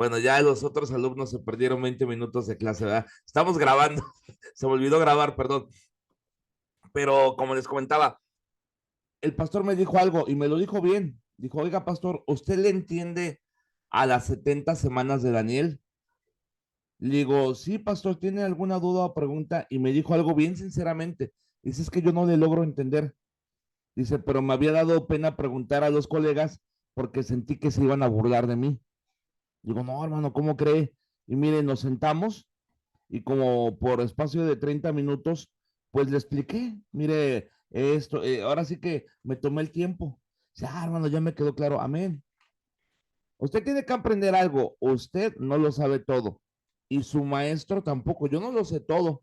Bueno, ya los otros alumnos se perdieron 20 minutos de clase, ¿verdad? Estamos grabando, se me olvidó grabar, perdón. Pero como les comentaba, el pastor me dijo algo y me lo dijo bien. Dijo, oiga, pastor, ¿usted le entiende a las 70 semanas de Daniel? Le digo, sí, pastor, ¿tiene alguna duda o pregunta? Y me dijo algo bien sinceramente. Dice, es que yo no le logro entender. Dice, pero me había dado pena preguntar a los colegas porque sentí que se iban a burlar de mí. Digo, no, hermano, ¿cómo cree? Y mire, nos sentamos y como por espacio de 30 minutos, pues le expliqué, mire, esto, ahora sí que me tomé el tiempo. Dice, hermano, ya me quedó claro, amén. Usted tiene que aprender algo, usted no lo sabe todo y su maestro tampoco, yo no lo sé todo.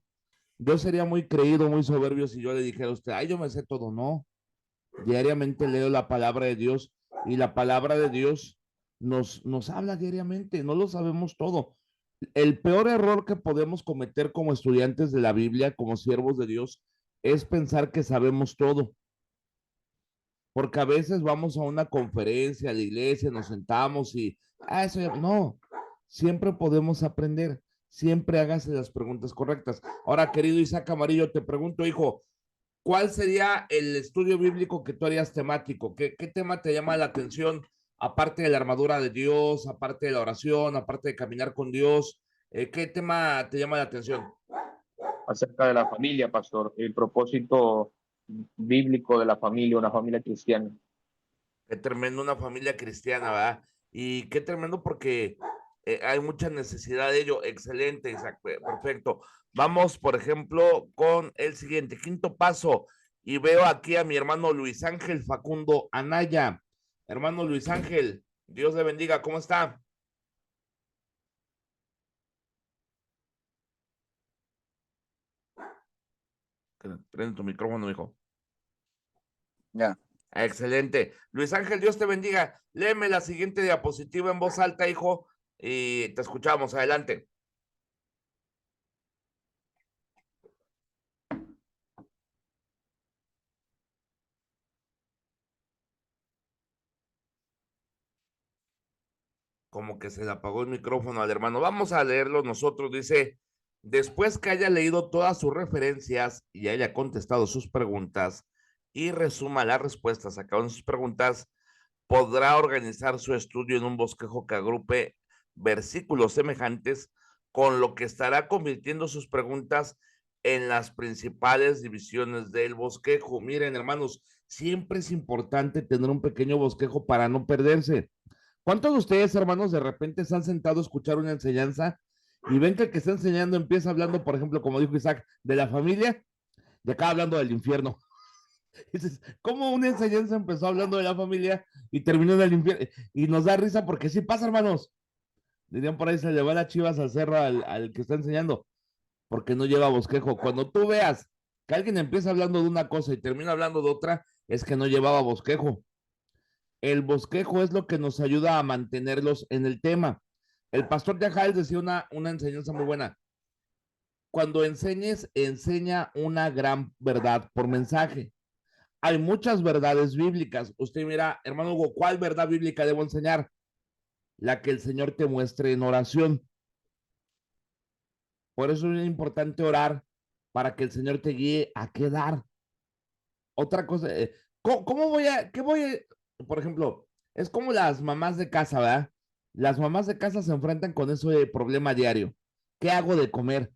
Yo sería muy creído, muy soberbio si yo le dijera a usted, ay, yo me sé todo, no. Diariamente leo la palabra de Dios y la palabra de Dios nos habla diariamente, no lo sabemos todo. El peor error que podemos cometer como estudiantes de la Biblia, como siervos de Dios, es pensar que sabemos todo. Porque a veces vamos a una conferencia, a la iglesia, nos sentamos y, eso ya, no, siempre podemos aprender, siempre hágase las preguntas correctas. Ahora, querido Isaac Amarillo, te pregunto, hijo, ¿cuál sería el estudio bíblico que tú harías temático? ¿Qué tema te llama la atención, aparte de la armadura de Dios, aparte de la oración, aparte de caminar con Dios? ¿Qué tema te llama la atención? Acerca de la familia, pastor, el propósito bíblico de la familia, una familia cristiana. Qué tremendo una familia cristiana, ¿verdad? Y qué tremendo porque hay mucha necesidad de ello. Excelente, Isaac, perfecto. Vamos, por ejemplo, con el siguiente, quinto paso. Y veo aquí a mi hermano Luis Ángel Facundo Anaya. Hermano Luis Ángel, Dios le bendiga, ¿cómo está? Prende tu micrófono, hijo. Ya. Excelente. Luis Ángel, Dios te bendiga. Léeme la siguiente diapositiva en voz alta, hijo, y te escuchamos. Adelante. Como que se le apagó el micrófono al hermano. Vamos a leerlo nosotros. Dice, después que haya leído todas sus referencias y haya contestado sus preguntas y resuma las respuestas a cada una de sus preguntas, podrá organizar su estudio en un bosquejo que agrupe versículos semejantes, con lo que estará convirtiendo sus preguntas en las principales divisiones del bosquejo. Miren, hermanos, siempre es importante tener un pequeño bosquejo para no perderse. ¿Cuántos de ustedes, hermanos, de repente se han sentado a escuchar una enseñanza y ven que el que está enseñando empieza hablando, por ejemplo, como dijo Isaac, de la familia, y acá hablando del infierno? Dices, ¿cómo una enseñanza empezó hablando de la familia y terminó en el infierno? Y nos da risa porque sí pasa, hermanos. Dirían por ahí, se le va las chivas al cerro al que está enseñando, porque no lleva bosquejo. Cuando tú veas que alguien empieza hablando de una cosa y termina hablando de otra, es que no llevaba bosquejo. El bosquejo es lo que nos ayuda a mantenerlos en el tema. El pastor Yajael decía una enseñanza muy buena. Cuando enseñes, enseña una gran verdad por mensaje. Hay muchas verdades bíblicas. Usted mira, hermano Hugo, ¿cuál verdad bíblica debo enseñar? La que el Señor te muestre en oración. Por eso es importante orar para que el Señor te guíe a qué dar. Otra cosa, ¿cómo voy a, qué voy a, por ejemplo, es como las mamás de casa, ¿verdad? Las mamás de casa se enfrentan con ese problema diario. ¿Qué hago de comer?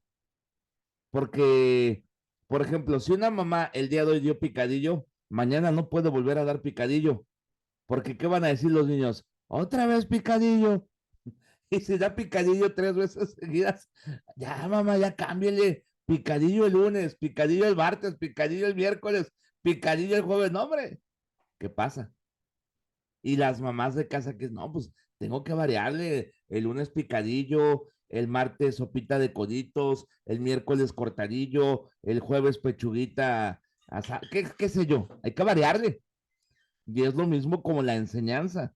Porque, por ejemplo, si una mamá el día de hoy dio picadillo, mañana no puede volver a dar picadillo. Porque, ¿qué van a decir los niños? Otra vez picadillo. Y si da picadillo 3 veces seguidas, ya mamá, ya cámbiale. Picadillo el lunes, picadillo el martes, picadillo el miércoles, picadillo el jueves. No, hombre, ¿qué pasa? Y las mamás de casa que no, pues tengo que variarle. El lunes picadillo, el martes sopita de coditos, el miércoles cortadillo, el jueves pechuguita, qué sé yo, hay que variarle. Y es lo mismo como la enseñanza.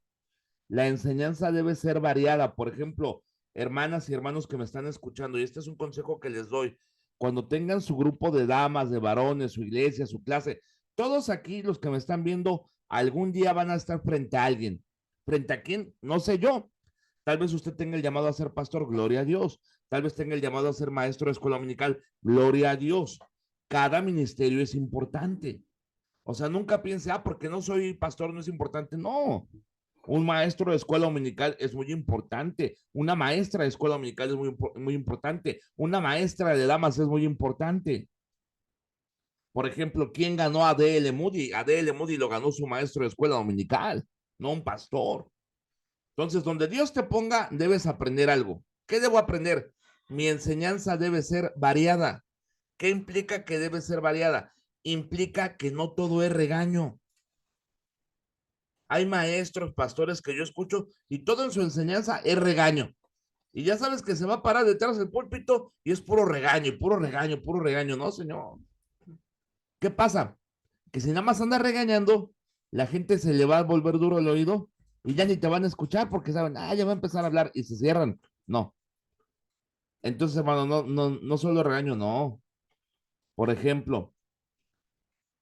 La enseñanza debe ser variada. Por ejemplo, hermanas y hermanos que me están escuchando, y este es un consejo que les doy, cuando tengan su grupo de damas, de varones, su iglesia, su clase, todos aquí los que me están viendo, algún día van a estar frente a alguien. ¿Frente a quién? No sé yo, Tal vez usted tenga el llamado a ser pastor, gloria a Dios. Tal vez tenga el llamado a ser maestro de escuela dominical, gloria a Dios. Cada ministerio es importante. O sea, nunca piense, porque no soy pastor no es importante. No, un maestro de escuela dominical es muy importante. Una maestra de escuela dominical es muy importante. Una maestra de damas es muy importante. Por ejemplo, ¿quién ganó a D.L. Moody? A D.L. Moody lo ganó su maestro de escuela dominical, no un pastor. Entonces, donde Dios te ponga, debes aprender algo. ¿Qué debo aprender? Mi enseñanza debe ser variada. ¿Qué implica que debe ser variada? Implica que no todo es regaño. Hay maestros, pastores que yo escucho y todo en su enseñanza es regaño. Y ya sabes que se va a parar detrás del púlpito y es puro regaño, puro regaño, puro regaño. No, señor. ¿Qué pasa? Que si nada más anda regañando, la gente se le va a volver duro el oído y ya ni te van a escuchar porque saben, ya va a empezar a hablar y se cierran. No. Entonces, hermano, no solo regaño, no. Por ejemplo,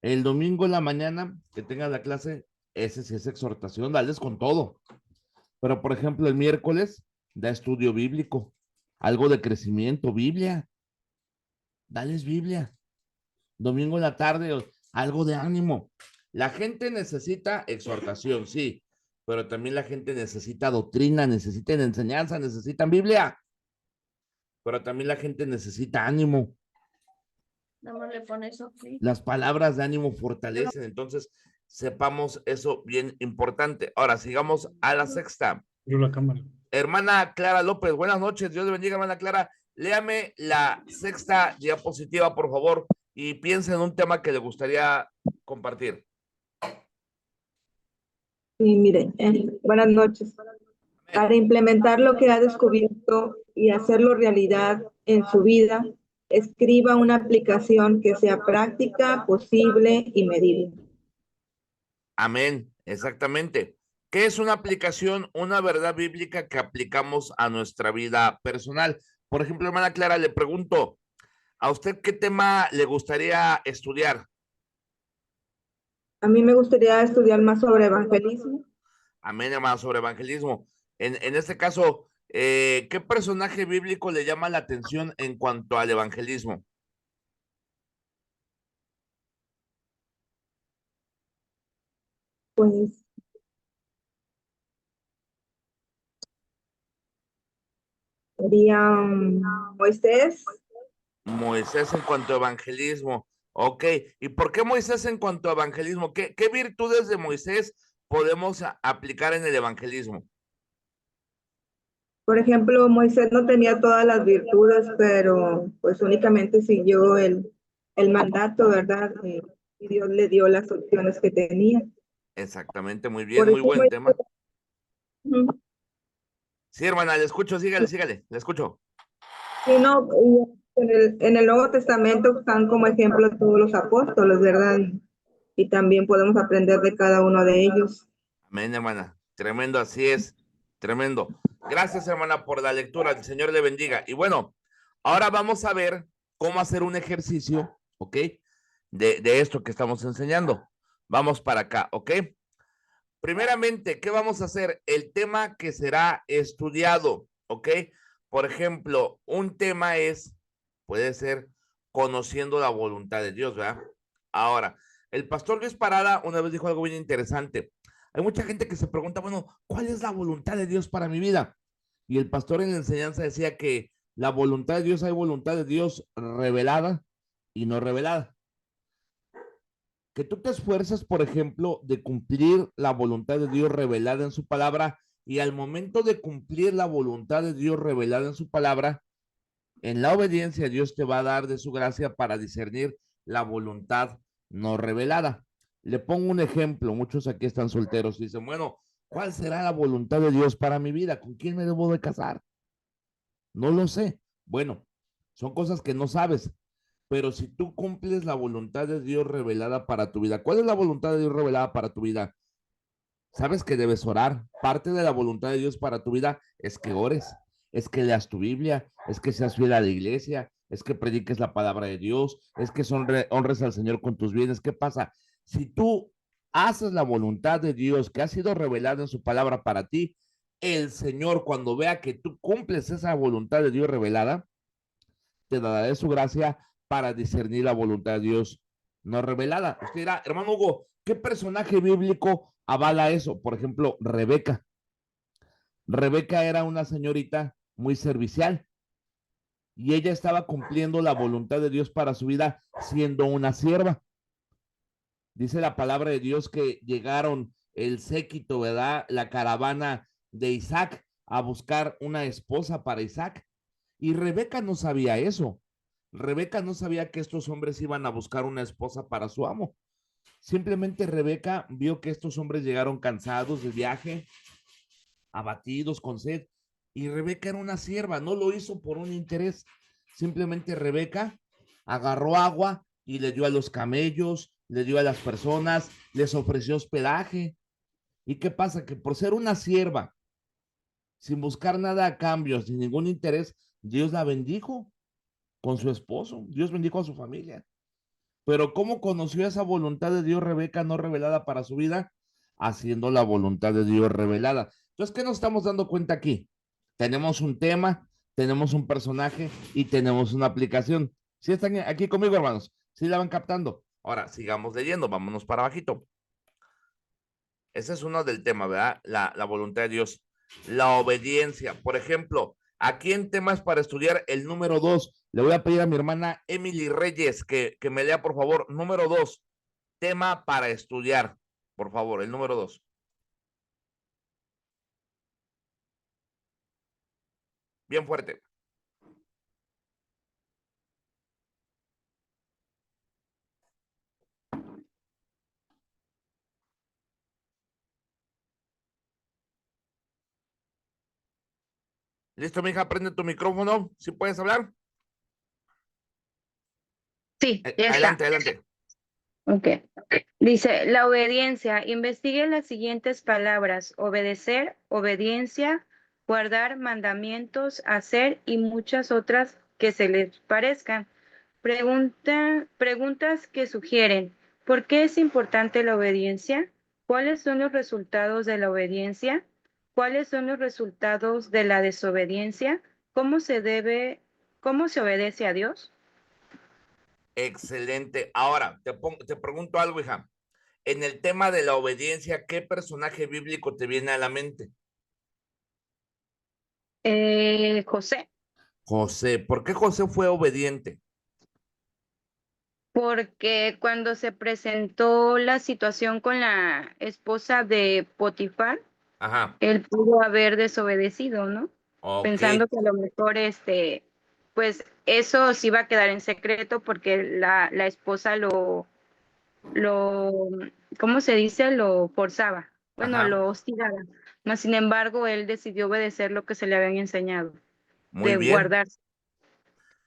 el domingo en la mañana que tengas la clase, ese sí es exhortación, dales con todo. Pero, por ejemplo, el miércoles da estudio bíblico, algo de crecimiento, Biblia, dales Biblia. Domingo en la tarde, algo de ánimo. La gente necesita exhortación, sí, pero también la gente necesita doctrina, necesitan enseñanza, necesitan Biblia, pero también la gente necesita ánimo. Nada más le pones ok. Las palabras de ánimo fortalecen, entonces sepamos eso bien importante. Ahora sigamos a la sexta. Yo la cámara. Hermana Clara López, buenas noches, Dios le bendiga, hermana Clara. Léame la sexta diapositiva, por favor, y piense en un tema que le gustaría compartir. Sí, mire, buenas noches. Para implementar lo que ha descubierto y hacerlo realidad en su vida, escriba una aplicación que sea práctica, posible y medible. Amén, exactamente. ¿Qué es una aplicación? Una verdad bíblica que aplicamos a nuestra vida personal. Por ejemplo, hermana Clara, le pregunto, ¿a usted qué tema le gustaría estudiar? A mí me gustaría estudiar más sobre evangelismo. Amén, hermano, sobre evangelismo. En este caso, ¿qué personaje bíblico le llama la atención en cuanto al evangelismo? Pues sería Moisés. Moisés en cuanto a evangelismo. Ok, ¿y por qué Moisés en cuanto a evangelismo? ¿Qué virtudes de Moisés podemos aplicar en el evangelismo? Por ejemplo, Moisés no tenía todas las virtudes, pero pues únicamente siguió el mandato, ¿verdad? Y Dios le dio las opciones que tenía. Exactamente, muy bien, Por muy eso buen tema. Ujú. Sí, hermana, le escucho, sígale, le escucho. Sí, no, y en el Nuevo Testamento están como ejemplo todos los apóstoles, ¿verdad? Y también podemos aprender de cada uno de ellos. Amén, hermana. Tremendo, así es. Tremendo. Gracias, hermana, por la lectura. El Señor le bendiga. Y bueno, ahora vamos a ver cómo hacer un ejercicio, ¿ok? De esto que estamos enseñando. Vamos para acá, ¿ok? Primeramente, ¿qué vamos a hacer? El tema que será estudiado, ¿ok? Por ejemplo, un tema puede ser conociendo la voluntad de Dios, ¿verdad? Ahora, el pastor Luis Parada una vez dijo algo bien interesante. Hay mucha gente que se pregunta, bueno, ¿cuál es la voluntad de Dios para mi vida? Y el pastor en la enseñanza decía que la voluntad de Dios, hay voluntad de Dios revelada y no revelada. Que tú te esfuerces, por ejemplo, de cumplir la voluntad de Dios revelada en su palabra y al momento de cumplir la voluntad de Dios revelada en su palabra, en la obediencia Dios te va a dar de su gracia para discernir la voluntad no revelada. Le pongo un ejemplo, muchos aquí están solteros y dicen, bueno, ¿cuál será la voluntad de Dios para mi vida? ¿Con quién me debo de casar? No lo sé. Bueno, son cosas que no sabes, pero si tú cumples la voluntad de Dios revelada para tu vida, ¿cuál es la voluntad de Dios revelada para tu vida? Sabes que debes orar. Parte de la voluntad de Dios para tu vida es que ores, es que leas tu Biblia, es que seas fiel a la iglesia, es que prediques la palabra de Dios, es que honres al Señor con tus bienes. ¿Qué pasa? Si tú haces la voluntad de Dios que ha sido revelada en su palabra para ti, el Señor, cuando vea que tú cumples esa voluntad de Dios revelada, te dará de su gracia para discernir la voluntad de Dios no revelada. Usted dirá, hermano Hugo, ¿qué personaje bíblico avala eso? Por ejemplo, Rebeca. Rebeca era una señorita muy servicial y ella estaba cumpliendo la voluntad de Dios para su vida siendo una sierva. Dice la palabra de Dios que llegaron el séquito, ¿verdad? La caravana de Isaac a buscar una esposa para Isaac. Y Rebeca no sabía eso. Rebeca no sabía que estos hombres iban a buscar una esposa para su amo. Simplemente Rebeca vio que estos hombres llegaron cansados del viaje, abatidos, con sed. Y Rebeca era una sierva, no lo hizo por un interés. Simplemente Rebeca agarró agua y le dio a los camellos, le dio a las personas, les ofreció hospedaje. ¿Y qué pasa? Que por ser una sierva, sin buscar nada a cambio, sin ningún interés, Dios la bendijo con su esposo. Dios bendijo a su familia. Pero ¿cómo conoció esa voluntad de Dios Rebeca no revelada para su vida? Haciendo la voluntad de Dios revelada. Entonces, ¿qué nos estamos dando cuenta aquí? Tenemos un tema, tenemos un personaje y tenemos una aplicación. ¿Sí están aquí conmigo, hermanos? ¿Sí la van captando? Ahora, sigamos leyendo, vámonos para abajito. Ese es uno del tema, ¿verdad? La voluntad de Dios. La obediencia. Por ejemplo, aquí en temas para estudiar, el número 2, le voy a pedir a mi hermana Emily Reyes que me lea, por favor, número 2, tema para estudiar. Por favor, el número 2. Bien fuerte. ¿Listo, mija? Prende tu micrófono. ¿Sí puedes hablar? Sí, ya está. Adelante, adelante. Ok. Dice, la obediencia. Investigue las siguientes palabras: obedecer, obediencia, guardar mandamientos, hacer y muchas otras que se les parezcan. Preguntas que sugieren: ¿por qué es importante la obediencia? ¿Cuáles son los resultados de la obediencia? ¿Cuáles son los resultados de la desobediencia? ¿Cómo se obedece a Dios? Excelente. Ahora, te pregunto algo, hija. En el tema de la obediencia, ¿qué personaje bíblico te viene a la mente? José. José. ¿Por qué José fue obediente? Porque cuando se presentó la situación con la esposa de Potifar, Ajá. él pudo haber desobedecido, ¿no? Ok. Pensando que a lo mejor pues eso sí iba a quedar en secreto porque la esposa lo, ¿cómo se dice? Lo forzaba, bueno, Ajá. lo hostigaba. Mas, sin embargo, él decidió obedecer lo que se le habían enseñado, Muy de bien. guardar.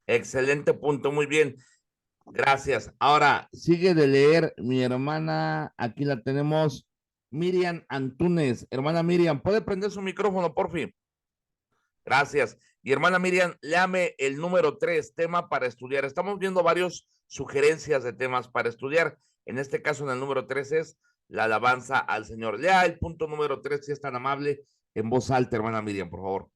Excelente punto. Muy bien. Gracias. Ahora, sigue de leer mi hermana. Aquí la tenemos. Miriam Antunes. Hermana Miriam, ¿puede prender su micrófono, por fin? Gracias. Y hermana Miriam, léame el número 3, tema para estudiar. Estamos viendo varias sugerencias de temas para estudiar. En este caso, en el número 3 es la alabanza al Señor. Lea el punto número 3, si es tan amable, en voz alta, hermana Miriam, por favor.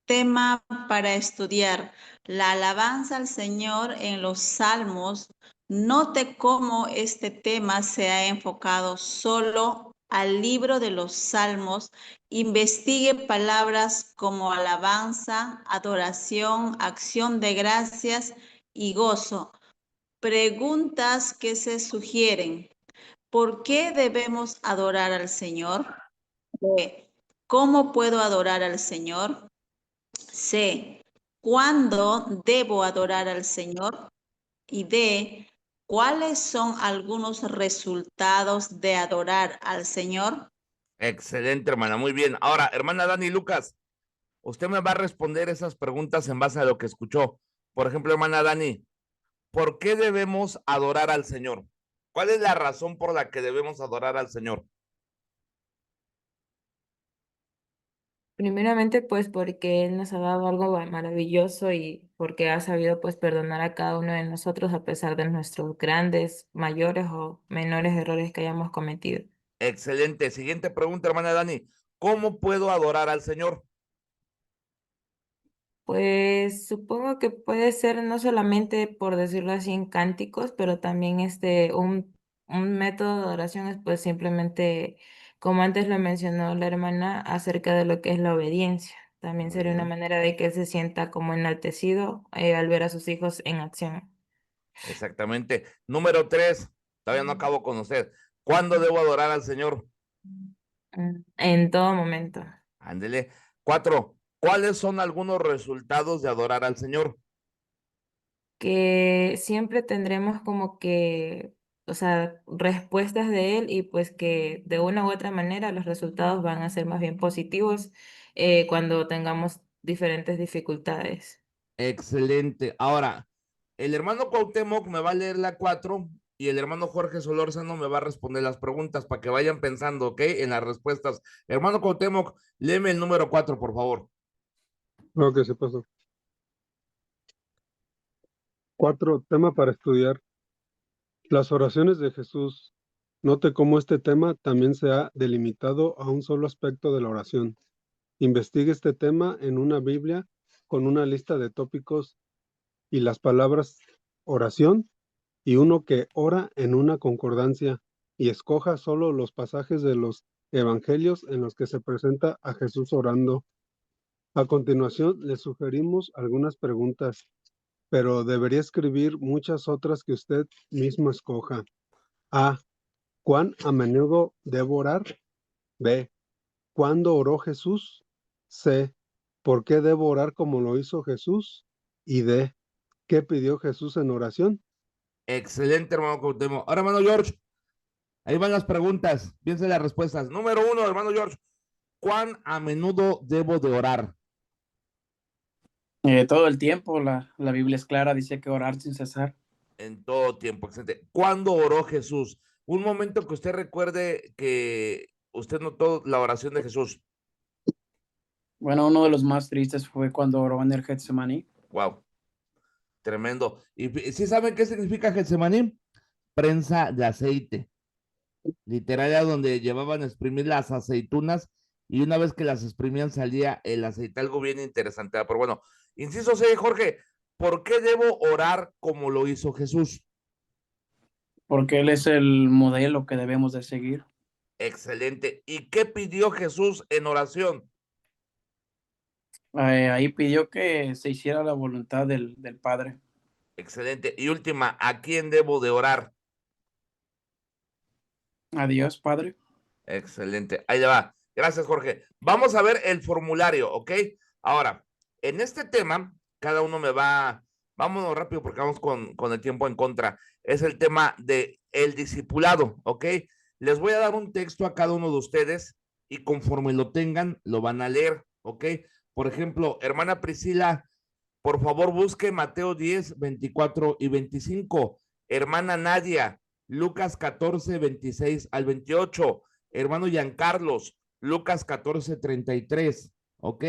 Tema para estudiar: la alabanza al Señor en los Salmos. Note cómo este tema se ha enfocado solo al libro de los Salmos. Investigue palabras como alabanza, adoración, acción de gracias y gozo. Preguntas que se sugieren: ¿por qué debemos adorar al Señor? B, ¿cómo puedo adorar al Señor? C, ¿cuándo debo adorar al Señor? Y D, ¿cuáles son algunos resultados de adorar al Señor? Excelente, hermana. Muy bien. Ahora, hermana Dani Lucas, usted me va a responder esas preguntas en base a lo que escuchó. Por ejemplo, hermana Dani, ¿por qué debemos adorar al Señor? ¿Cuál es la razón por la que debemos adorar al Señor? Primeramente, pues porque Él nos ha dado algo maravilloso y porque ha sabido pues perdonar a cada uno de nosotros a pesar de nuestros grandes, mayores o menores errores que hayamos cometido. Excelente. Siguiente pregunta, hermana Dani. ¿Cómo puedo adorar al Señor? Pues supongo que puede ser no solamente por decirlo así en cánticos, pero también un método de oración es pues simplemente, como antes lo mencionó la hermana, acerca de lo que es la obediencia. También Muy sería una bien. manera de que él se sienta como enaltecido al ver a sus hijos en acción. Exactamente. Número 3. Todavía no acabo con usted. ¿Cuándo debo adorar al Señor? En todo momento. Ándele. 4. ¿Cuáles son algunos resultados de adorar al Señor? Que siempre tendremos como que, o sea, respuestas de él y pues que de una u otra manera los resultados van a ser más bien positivos cuando tengamos diferentes dificultades. Excelente. Ahora, el hermano Cuauhtémoc me va a leer la 4 y el hermano Jorge Solórzano me va a responder las preguntas para que vayan pensando, ¿ok? En las respuestas. Hermano Cuauhtémoc, léeme el número 4, por favor. Lo que se pasó. 4, tema para estudiar. Las oraciones de Jesús. Note cómo este tema también se ha delimitado a un solo aspecto de la oración. Investigue este tema en una Biblia con una lista de tópicos y las palabras oración y uno que ora en una concordancia y escoja solo los pasajes de los evangelios en los que se presenta a Jesús orando. A continuación, le sugerimos algunas preguntas, pero debería escribir muchas otras que usted mismo escoja. A. ¿Cuán a menudo debo orar? B. ¿Cuándo oró Jesús? C. ¿Por qué debo orar como lo hizo Jesús? Y D. ¿Qué pidió Jesús en oración? Excelente, hermano Cuauhtémoc. Ahora, hermano George, ahí van las preguntas. Piensen las respuestas. Número 1, hermano George. ¿Cuán a menudo debo de orar? Todo el tiempo, la Biblia es clara, dice que orar sin cesar. En todo tiempo. Excelente. ¿Cuándo oró Jesús? Un momento que usted recuerde que usted notó la oración de Jesús. Bueno, uno de los más tristes fue cuando oró en el Getsemaní. Wow, tremendo. ¿Y sí saben qué significa Getsemaní? Prensa de aceite. Literal era donde llevaban a exprimir las aceitunas y una vez que las exprimían salía el aceite, algo bien interesante. Pero bueno, inciso 6, Jorge, ¿por qué debo orar como lo hizo Jesús? Porque Él es el modelo que debemos de seguir. Excelente. ¿Y qué pidió Jesús en oración? Ahí pidió que se hiciera la voluntad del Padre. Excelente. Y última, ¿a quién debo de orar? A Dios, Padre. Excelente. Ahí le va. Gracias, Jorge. Vamos a ver el formulario, ¿ok? Ahora, en este tema, cada uno vámonos rápido porque vamos con el tiempo en contra. Es el tema de el discipulado, ¿ok? Les voy a dar un texto a cada uno de ustedes y conforme lo tengan, lo van a leer, ¿ok? Por ejemplo, hermana Priscila, por favor busque Mateo 10, 24 y 25. Hermana Nadia, Lucas 14, 26 al 28. Hermano Giancarlos, Lucas 14, 33. ¿Ok?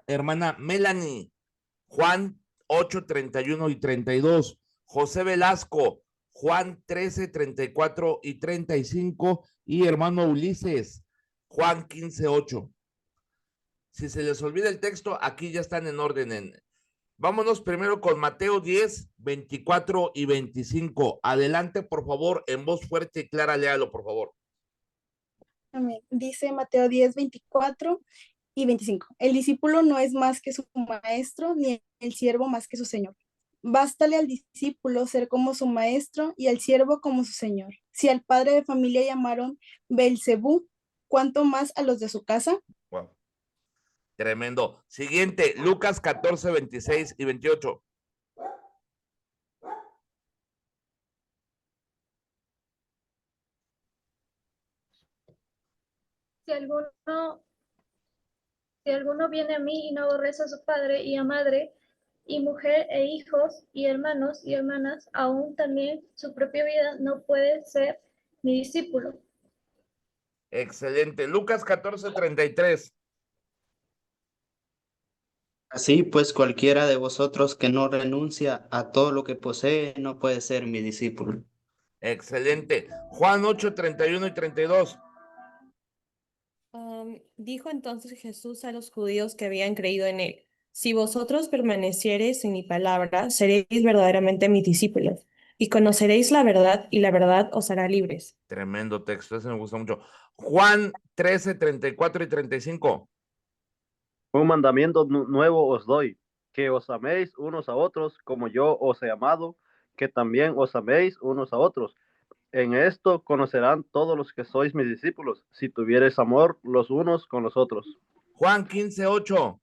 Hermana Melanie, Juan 8, 31 y 32. José Velasco, Juan 13, 34 y 35. Y hermano Ulises, Juan 15, 8. Si se les olvida el texto, aquí ya están en orden. Vámonos primero con Mateo 10, 24 y 25. Adelante, por favor, en voz fuerte y clara, léalo, por favor. Amén. Dice Mateo 10, 24 y 25. El discípulo no es más que su maestro, ni el siervo más que su señor. Bástale al discípulo ser como su maestro y al siervo como su señor. Si al padre de familia llamaron Belcebú, ¿cuánto más a los de su casa? Wow. Tremendo. Siguiente, Lucas 14, 26 y 28. Si alguno viene a mí y no aborrece a su padre y a madre, y mujer e hijos, y hermanos y hermanas, aún también su propia vida, no puede ser mi discípulo. Excelente. Lucas 14, 33. Así pues, cualquiera de vosotros que no renuncia a todo lo que posee no puede ser mi discípulo. Excelente. Juan 8, 31 y 32. Dijo entonces Jesús a los judíos que habían creído en él: Si vosotros permaneciereis en mi palabra, seréis verdaderamente mis discípulos, y conoceréis la verdad, y la verdad os hará libres. Tremendo texto, ese me gusta mucho. Juan 13, 34 y 35. Un mandamiento nuevo os doy, que os améis unos a otros como yo os he amado, que también os améis unos a otros. En esto conocerán todos los que sois mis discípulos, si tuviereis amor los unos con los otros. Juan 15, 8.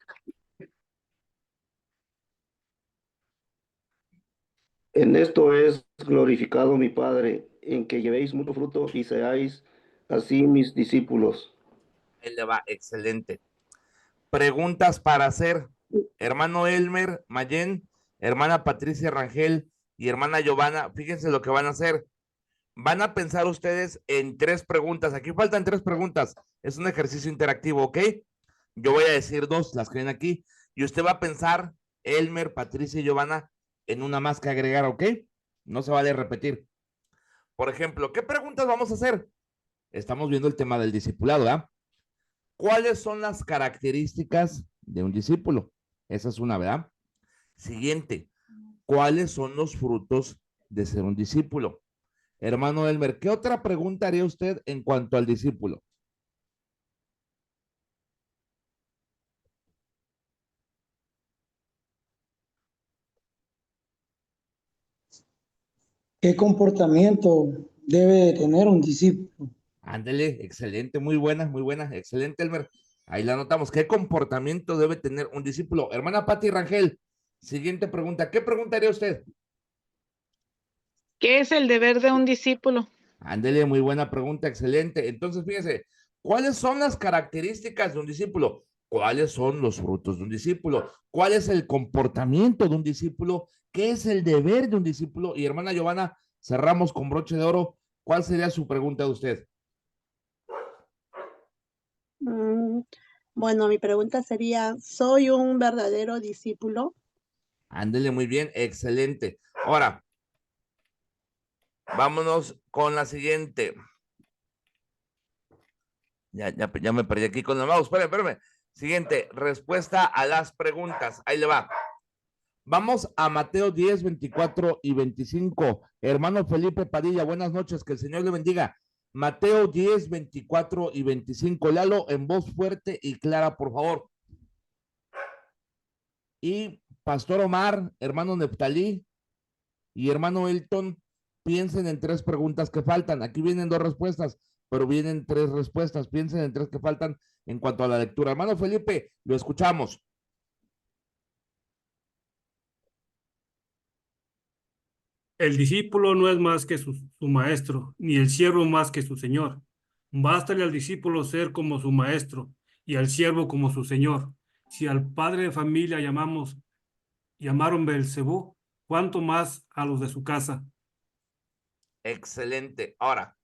En esto es glorificado mi Padre, en que llevéis mucho fruto y seáis así mis discípulos. Él le va, excelente. Preguntas para hacer. Hermano Elmer Mayen, hermana Patricia Rangel y hermana Giovanna, fíjense lo que van a hacer. Van a pensar ustedes en 3 preguntas. Aquí faltan 3 preguntas. Es un ejercicio interactivo, ¿ok? Yo voy a decir 2, las que ven aquí, y usted va a pensar, Elmer, Patricia y Giovanna, en una más que agregar, ¿ok? No se vale repetir. Por ejemplo, ¿qué preguntas vamos a hacer? Estamos viendo el tema del discipulado, ¿verdad? ¿Cuáles son las características de un discípulo? Esa es una, ¿verdad? Siguiente, ¿cuáles son los frutos de ser un discípulo? Hermano Elmer, ¿qué otra pregunta haría usted en cuanto al discípulo? ¿Qué comportamiento debe tener un discípulo? Ándele, excelente, muy buena, excelente, Elmer. Ahí la anotamos. ¿Qué comportamiento debe tener un discípulo? Hermana Pati Rangel, siguiente pregunta. ¿Qué preguntaría usted? ¿Qué es el deber de un discípulo? Ándele, muy buena pregunta, excelente. Entonces, fíjese, ¿cuáles son las características de un discípulo? ¿Cuáles son los frutos de un discípulo? ¿Cuál es el comportamiento de un discípulo? ¿Qué es el deber de un discípulo? Y hermana Giovanna, cerramos con broche de oro. ¿Cuál sería su pregunta de usted? Bueno, mi pregunta sería, ¿soy un verdadero discípulo? Ándele, muy bien, excelente. Ahora, vámonos con la siguiente. Ya me perdí aquí con el mouse. Espérame. Siguiente, respuesta a las preguntas. Ahí le va. Vamos a Mateo 10, 24 y 25. Hermano Felipe Padilla, buenas noches, que el Señor le bendiga. Mateo 10, 24 y 25. Léalo en voz fuerte y clara, por favor. Y Pastor Omar, hermano Neftalí y hermano Elton, piensen en 3 preguntas que faltan. Aquí vienen 2 respuestas, pero vienen 3 respuestas. Piensen en 3 que faltan en cuanto a la lectura. Hermano Felipe, lo escuchamos. El discípulo no es más que su maestro, ni el siervo más que su señor. Bástale al discípulo ser como su maestro y al siervo como su señor. Si al padre de familia llamaron Belcebú, ¿cuánto más a los de su casa? Excelente. Ahora,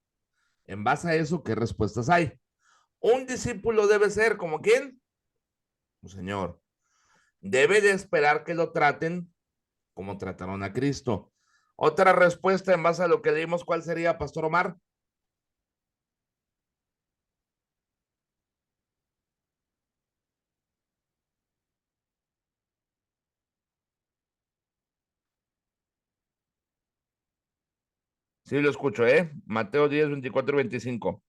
en base a eso, ¿qué respuestas hay? Un discípulo debe ser como ¿quién? Un señor. Debe de esperar que lo traten como trataron a Cristo. Otra respuesta en base a lo que leímos, ¿cuál sería, Pastor Omar? Sí, lo escucho, ¿eh? Mateo 10, 24 y 25.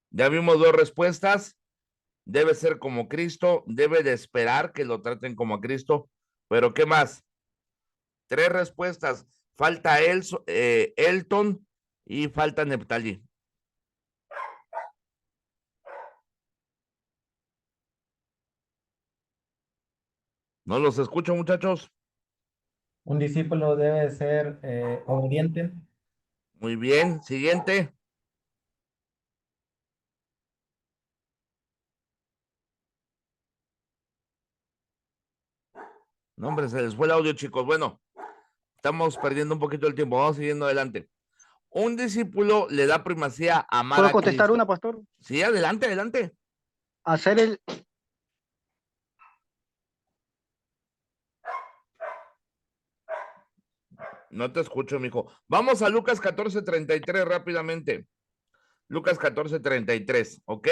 Ya vimos 2 respuestas. Debe ser como Cristo, debe de esperar que lo traten como a Cristo. Pero ¿qué más? 3 respuestas. Falta Elton y falta Neftalí. ¿No los escucho, muchachos? Un discípulo debe ser obediente. Muy bien. Siguiente. No, hombre, se les fue el audio, chicos. Bueno, estamos perdiendo un poquito el tiempo. Vamos siguiendo adelante. Un discípulo le da primacía a amar ¿Puedo a contestar Cristo. una, pastor? Sí, adelante. Hacer el... No te escucho, mijo. Vamos a Lucas 14:33 rápidamente. Lucas 14:33, ¿ok?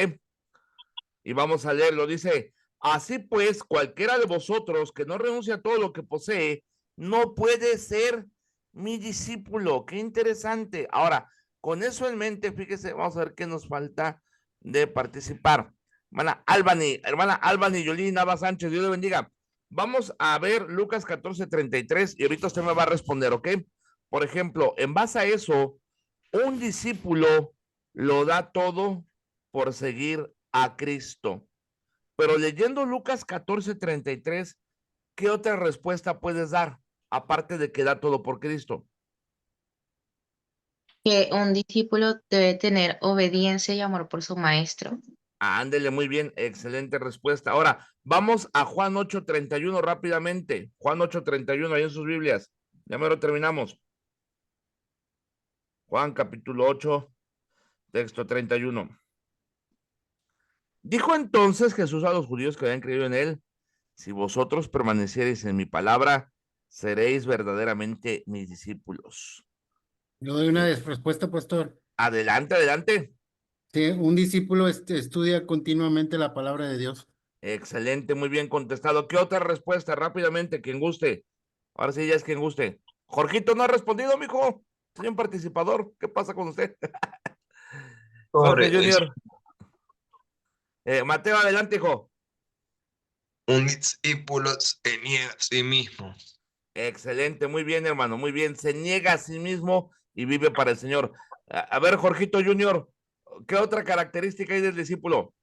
Y vamos a leerlo. Dice, así pues, cualquiera de vosotros que no renuncia a todo lo que posee, no puede ser mi discípulo. Qué interesante. Ahora, con eso en mente, fíjese, vamos a ver qué nos falta de participar. Hermana Albany Yolín Nava Sánchez, Dios le bendiga. Vamos a ver Lucas 14:33 y ahorita usted me va a responder, ¿ok? Por ejemplo, en base a eso, un discípulo lo da todo por seguir a Cristo. Pero leyendo Lucas 14:33, ¿qué otra respuesta puedes dar? Aparte de que da todo por Cristo. Que un discípulo debe tener obediencia y amor por su maestro. Ándele, muy bien, excelente respuesta. Ahora, vamos a Juan 8:31 rápidamente. Juan 8:31, ahí en sus Biblias. Ya me lo terminamos. Juan capítulo 8, texto 31. Dijo entonces Jesús a los judíos que habían creído en él, si vosotros permaneciereis en mi palabra, seréis verdaderamente mis discípulos. Yo doy una respuesta, pastor. Adelante, adelante. Sí, un discípulo estudia continuamente la palabra de Dios. Excelente, muy bien contestado. ¿Qué otra respuesta? Rápidamente, quien guste. Ahora sí, ya es quien guste. Jorgito no ha respondido, mijo. Soy un participador. ¿Qué pasa con usted? Jorge Junior. Mateo, adelante, hijo. Un discípulo se niega a sí mismo. Excelente, muy bien, hermano, muy bien. Se niega a sí mismo y vive para el Señor. A ver, Jorgito Junior, ¿qué otra característica hay del discípulo?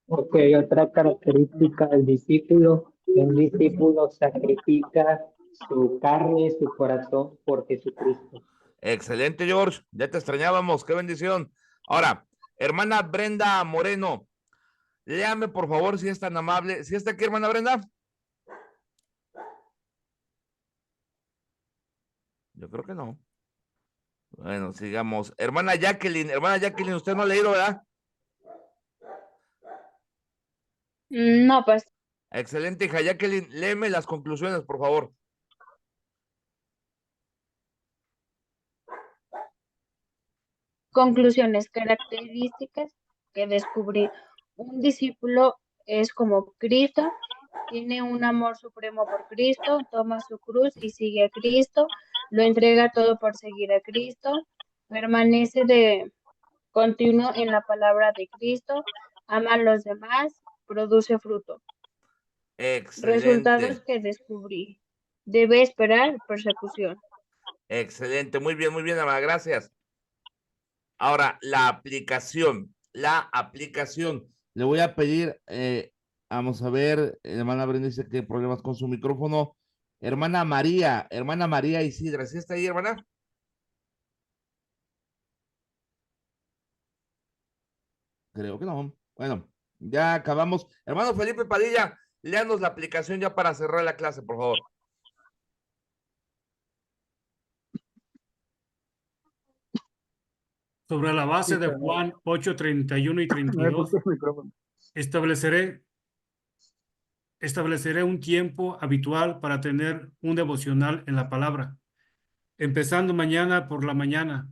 Ok, otra característica del discípulo, un discípulo sacrifica su carne, su corazón por Jesucristo. Excelente, George. Ya te extrañábamos. Qué bendición. Ahora, hermana Brenda Moreno, léame por favor si es tan amable. ¿Sí está aquí, hermana Brenda? Yo creo que no. Bueno, sigamos. Hermana Jacqueline, usted no ha leído, ¿verdad? No, pues. Excelente, hija Jacqueline, léeme las conclusiones, por favor. Conclusiones, características que descubrí. Un discípulo es como Cristo, tiene un amor supremo por Cristo, toma su cruz y sigue a Cristo, lo entrega todo por seguir a Cristo, permanece de continuo en la palabra de Cristo, ama a los demás, produce fruto. Excelente. Resultados que descubrí. Debe esperar persecución. Excelente, muy bien, hermana, gracias. Ahora, la aplicación. Le voy a pedir, vamos a ver, hermana Brenda dice que hay problemas con su micrófono. Hermana María Isidra, ¿sí está ahí, hermana? Creo que no. Bueno, ya acabamos. Hermano Felipe Padilla, léanos la aplicación ya para cerrar la clase, por favor. Sobre la base de Juan 8, 31 y 32, estableceré un tiempo habitual para tener un devocional en la palabra, empezando mañana por la mañana.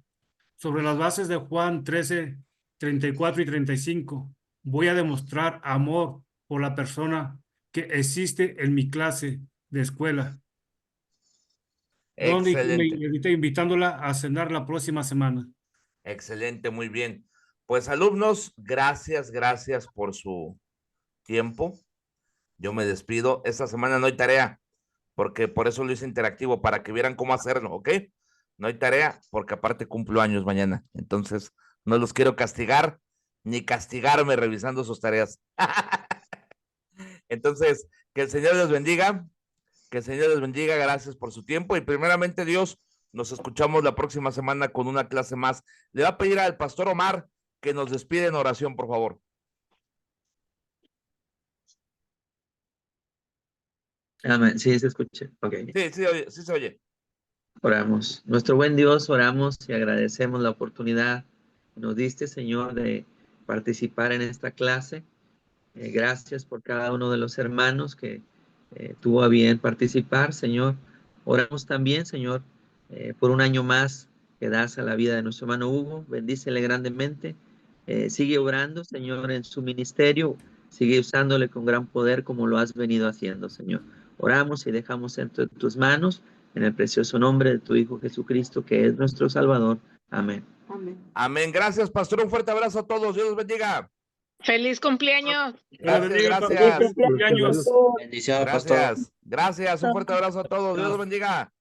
Sobre las bases de Juan 13, 34 y 35, voy a demostrar amor por la persona que existe en mi clase de escuela. Excelente. Invitándola a cenar la próxima semana. Excelente, muy bien. Pues alumnos, gracias por su tiempo. Yo me despido. Esta semana no hay tarea, porque por eso lo hice interactivo, para que vieran cómo hacerlo, ¿ok? No hay tarea, porque aparte cumplo años mañana. Entonces, no los quiero castigar, ni castigarme revisando sus tareas. Entonces, que el Señor les bendiga. Que el Señor les bendiga. Gracias por su tiempo. Y primeramente, Dios, nos escuchamos la próxima semana con una clase más. Le va a pedir al pastor Omar que nos despide en oración, por favor. Amén. Sí, se escucha. Okay. Sí se oye. Oramos. Nuestro buen Dios, oramos y agradecemos la oportunidad que nos diste, Señor, de participar en esta clase. Gracias por cada uno de los hermanos que tuvo a bien participar, Señor. Oramos también, Señor, por un año más que das a la vida de nuestro hermano Hugo. Bendícele grandemente. Sigue obrando, Señor, en su ministerio. Sigue usándole con gran poder como lo has venido haciendo, Señor. Oramos y dejamos en tus manos, en el precioso nombre de tu Hijo Jesucristo, que es nuestro Salvador. Amén. Amén. Amén. Gracias, pastor. Un fuerte abrazo a todos. Dios los bendiga. ¡Feliz cumpleaños! Gracias. Bendiciones, pastor. Gracias. Gracias. Un fuerte abrazo a todos. Dios los bendiga.